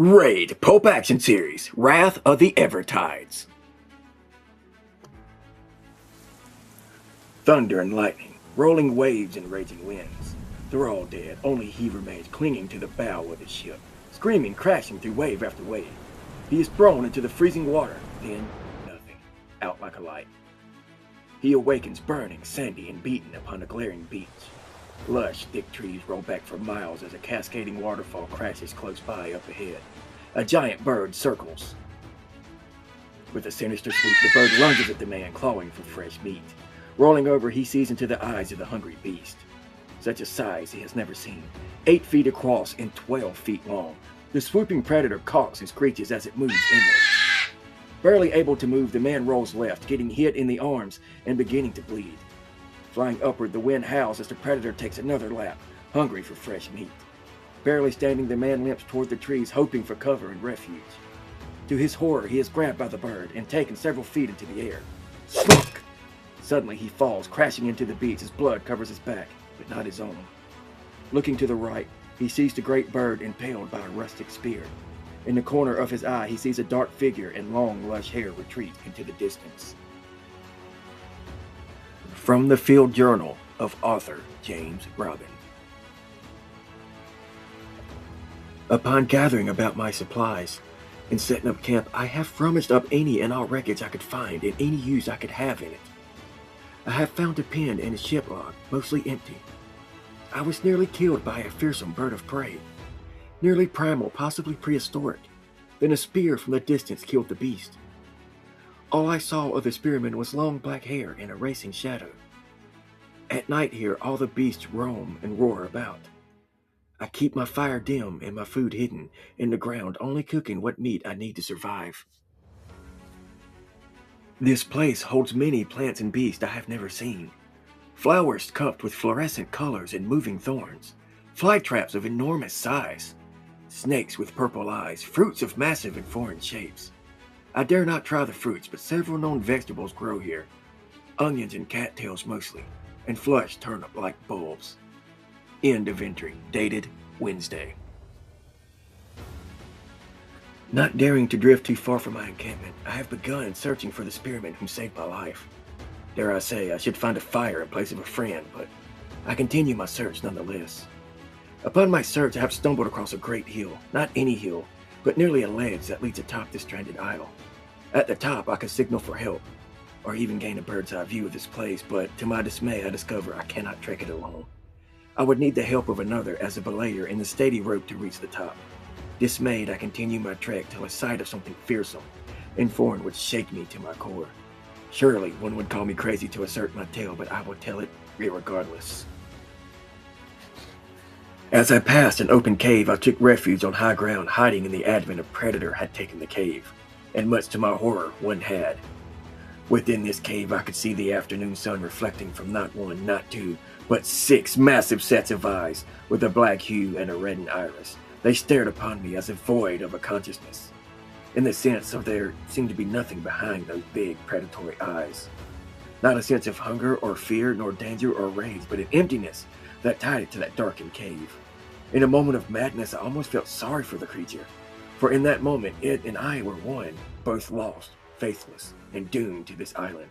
R.A.I.D Pulp Action Series, Wrath of the Evertides. Thunder and lightning, rolling waves and raging winds. They're all dead, only he remains clinging to the bow of his ship, screaming, crashing through wave after wave. He is thrown into the freezing water, then nothing, out like a light. He awakens burning, sandy, and beaten upon a glaring beach. Lush, thick trees roll back for miles as a cascading waterfall crashes close by up ahead. A giant bird circles. With a sinister swoop, the bird lunges at the man, clawing for fresh meat. Rolling over, he sees into the eyes of the hungry beast. Such a size he has never seen. 8 feet across and 12 feet long. The swooping predator cocks and screeches as it moves inward. Barely able to move, the man rolls left, getting hit in the arms and beginning to bleed. Flying upward, the wind howls as the predator takes another lap, hungry for fresh meat. Barely standing, the man limps toward the trees, hoping for cover and refuge. To his horror, he is grabbed by the bird and taken several feet into the air. Slunk! Suddenly, he falls, crashing into the beach as blood covers his back, but not his own. Looking to the right, he sees the great bird impaled by a rustic spear. In the corner of his eye, he sees a dark figure and long, lush hair retreat into the distance. From the Field Journal of Author James Robin. Upon gathering about my supplies and setting up camp, I have rummaged up any and all wreckage I could find and any use I could have in it. I have found a pen and a ship log, mostly empty. I was nearly killed by a fearsome bird of prey, nearly primal, possibly prehistoric. Then a spear from the distance killed the beast. All I saw of the spearman was long black hair and a racing shadow. At night here, all the beasts roam and roar about. I keep my fire dim and my food hidden in the ground, only cooking what meat I need to survive. This place holds many plants and beasts I have never seen. Flowers cupped with fluorescent colors and moving thorns. Fly traps of enormous size. Snakes with purple eyes. Fruits of massive and foreign shapes. I dare not try the fruits, but several known vegetables grow here. Onions and cattails mostly, and flush turnip-like bulbs. End of entry. Dated Wednesday. Not daring to drift too far from my encampment, I have begun searching for the spearman who saved my life. Dare I say, I should find a fire in place of a friend, but I continue my search nonetheless. Upon my search, I have stumbled across a great hill. Not any hill, but nearly a ledge that leads atop this stranded isle. At the top, I could signal for help, or even gain a bird's eye view of this place, but to my dismay, I discover I cannot trek it alone. I would need the help of another as a belayer and the steady rope to reach the top. Dismayed, I continue my trek till a sight of something fearsome and foreign would shake me to my core. Surely, one would call me crazy to assert my tale, but I will tell it regardless. As I passed an open cave, I took refuge on high ground, hiding in the advent of predator had taken the cave, and much to my horror, one had. Within this cave, I could see the afternoon sun reflecting from not one, not two, but 6 massive sets of eyes with a black hue and a reddened iris. They stared upon me as if void of a consciousness, in the sense of there seemed to be nothing behind those big predatory eyes. Not a sense of hunger or fear, nor danger or rage, but an emptiness that tied it to that darkened cave. In a moment of madness, I almost felt sorry for the creature, for in that moment it and I were one, both lost, faithless, and doomed to this island.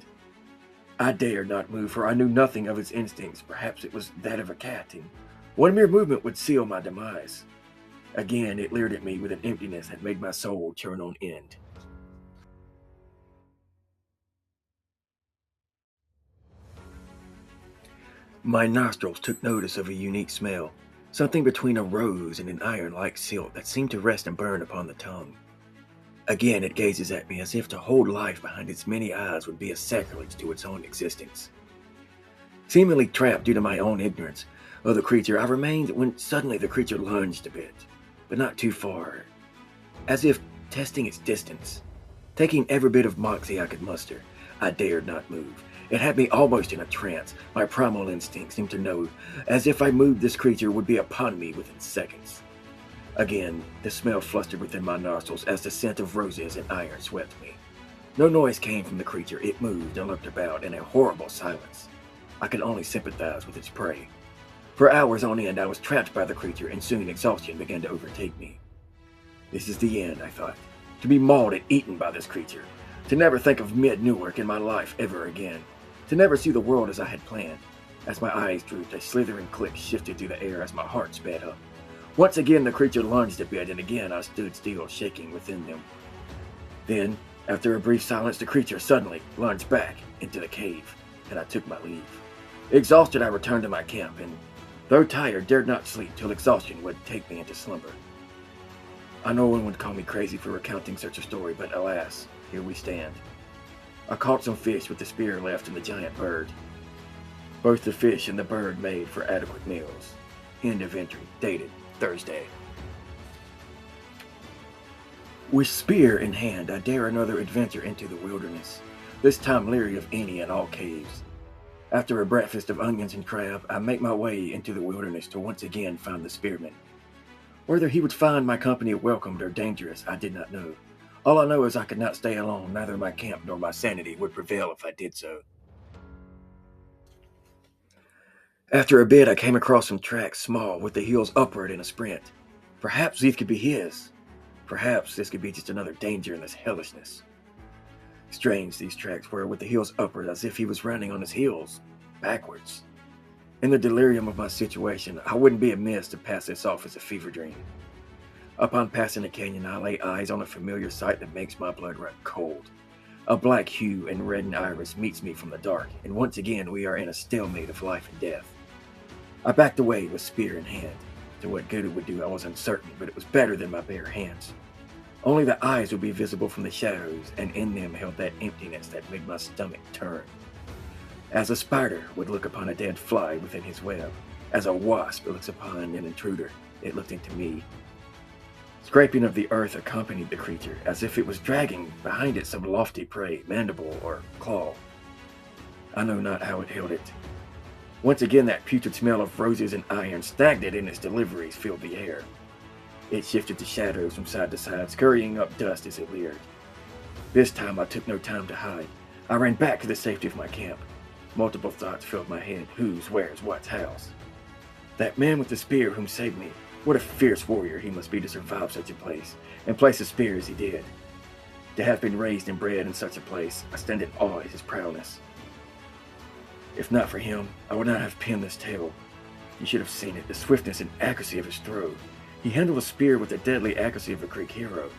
I dared not move, for I knew nothing of its instincts. Perhaps it was that of a cat, and one mere movement would seal my demise. Again, it leered at me with an emptiness that made my soul turn on end. My nostrils took notice of a unique smell, something between a rose and an iron-like silt that seemed to rest and burn upon the tongue. Again, it gazes at me as if to hold life behind its many eyes would be a sacrilege to its own existence. Seemingly trapped due to my own ignorance of the creature, I remained when suddenly the creature lunged a bit, but not too far, as if testing its distance. Taking every bit of moxie I could muster, I dared not move. It had me almost in a trance. My primal instinct seemed to know, as if I moved, this creature would be upon me within seconds. Again, the smell flustered within my nostrils as the scent of roses and iron swept me. No noise came from the creature. It moved and looked about in a horrible silence. I could only sympathize with its prey. For hours on end, I was trapped by the creature, and soon exhaustion began to overtake me. This is the end, I thought. To be mauled and eaten by this creature. To never think of mid-Newark in my life ever again. To never see the world as I had planned. As my eyes drooped, a slithering click shifted through the air as my heart sped up. Once again the creature lunged a bit, and again I stood still, shaking within them. Then, after a brief silence, the creature suddenly lunged back into the cave, and I took my leave. Exhausted, I returned to my camp, and though tired, dared not sleep till exhaustion would take me into slumber. I know one would call me crazy for recounting such a story, but alas, here we stand. I caught some fish with the spear left in the giant bird. Both the fish and the bird made for adequate meals. End of entry. Dated Thursday. With spear in hand, I dare another adventure into the wilderness, this time leery of any and all caves. After a breakfast of onions and crab, I make my way into the wilderness to once again find the spearman. Whether he would find my company welcomed or dangerous, I did not know. All I know is I could not stay alone. Neither my camp nor my sanity would prevail if I did so. After a bit, I came across some tracks, small, with the heels upward in a sprint. Perhaps these could be his. Perhaps this could be just another danger in this hellishness. Strange these tracks were, with the heels upward, as if he was running on his heels, backwards. In the delirium of my situation, I wouldn't be amiss to pass this off as a fever dream. Upon passing the canyon, I lay eyes on a familiar sight that makes my blood run cold. A black hue and reddened iris meets me from the dark, and once again we are in a stalemate of life and death. I backed away with spear in hand. To what good it would do I was uncertain, but it was better than my bare hands. Only the eyes would be visible from the shadows, and in them held that emptiness that made my stomach turn. As a spider would look upon a dead fly within his web, as a wasp looks upon an intruder, it looked into me. Scraping of the earth accompanied the creature, as if it was dragging behind it some lofty prey, mandible or claw. I know not how it held it. Once again that putrid smell of roses and iron, stagnant in its deliveries, filled the air. It shifted the shadows from side to side, scurrying up dust as it leered. This time I took no time to hide. I ran back to the safety of my camp. Multiple thoughts filled my head. Whose, where's, what's, how's. That man with the spear whom saved me, what a fierce warrior he must be to survive such a place, and place a spear as he did. To have been raised and bred in such a place, I stand in awe at his prowess. If not for him, I would not have penned this tale. You should have seen it, the swiftness and accuracy of his throw. He handled a spear with the deadly accuracy of a Greek hero.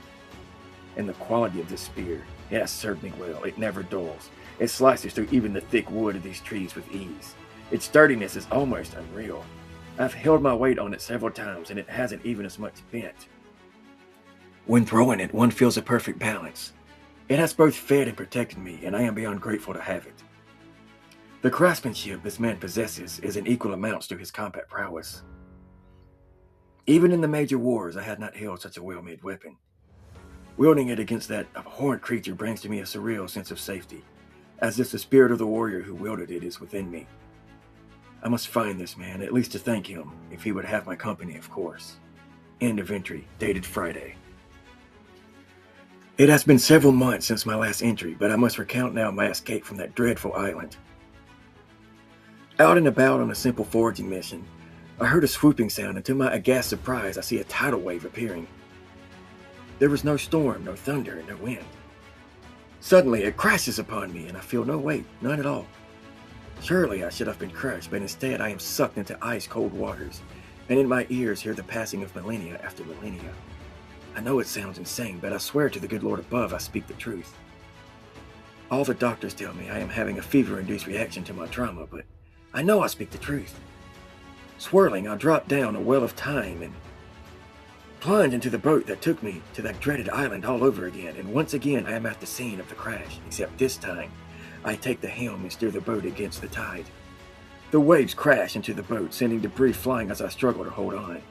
And the quality of this spear, it has served me well. It never dulls. It slices through even the thick wood of these trees with ease. Its sturdiness is almost unreal. I've held my weight on it several times, and it hasn't even as much bent. When throwing it, one feels a perfect balance. It has both fed and protected me, and I am beyond grateful to have it. The craftsmanship this man possesses is in equal amounts to his combat prowess. Even in the major wars, I had not held such a well-made weapon. Wielding it against that abhorrent creature brings to me a surreal sense of safety, as if the spirit of the warrior who wielded it is within me. I must find this man, at least to thank him, if he would have my company, of course. End of entry, dated Friday. It has been several months since my last entry, but I must recount now my escape from that dreadful island. Out and about on a simple foraging mission, I heard a swooping sound, and to my aghast surprise, I see a tidal wave appearing. There was no storm, no thunder, no wind. Suddenly, it crashes upon me, and I feel no weight, none at all. Surely I should have been crushed, but instead I am sucked into ice-cold waters, and in my ears hear the passing of millennia after millennia. I know it sounds insane, but I swear to the good Lord above I speak the truth. All the doctors tell me I am having a fever-induced reaction to my trauma, but I know I speak the truth. Swirling, I drop down a well of time and plunge into the boat that took me to that dreaded island all over again, and once again I am at the scene of the crash, except this time I take the helm and steer the boat against the tide. The waves crash into the boat, sending debris flying as I struggle to hold on.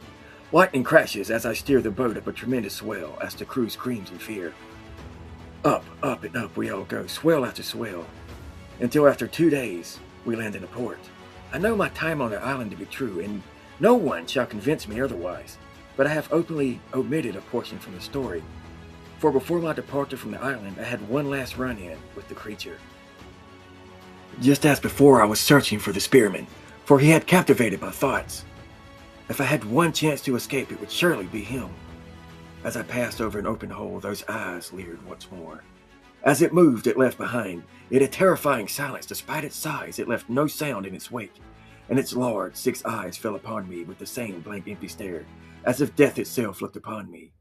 Lightning crashes as I steer the boat up a tremendous swell as the crew screams in fear. Up, up, and up we all go, swell after swell, until after 2 days we land in a port. I know my time on the island to be true, and no one shall convince me otherwise, but I have openly omitted a portion from the story, for before my departure from the island I had one last run-in with the creature. Just as before, I was searching for the spearman, for he had captivated my thoughts. If I had one chance to escape, it would surely be him. As I passed over an open hole, those eyes leered once more. As it moved, it left behind it a terrifying silence. Despite its size, it left no sound in its wake, and its large 6 eyes fell upon me with the same blank, empty stare, as if death itself looked upon me.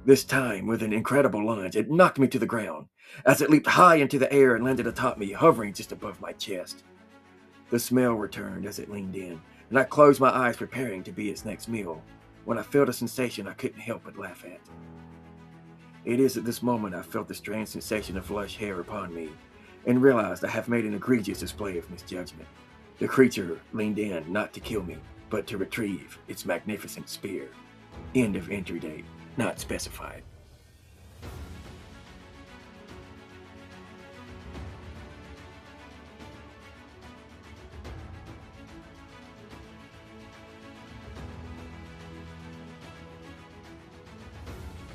This time, with an incredible lunge, it knocked me to the ground, as it leaped high into the air and landed atop me, hovering just above my chest. The smell returned as it leaned in, and I closed my eyes preparing to be its next meal, when I felt a sensation I couldn't help but laugh at. It is at this moment I felt the strange sensation of lush hair upon me, and realized I have made an egregious display of misjudgment. The creature leaned in not to kill me, but to retrieve its magnificent spear. End of entry date, not specified.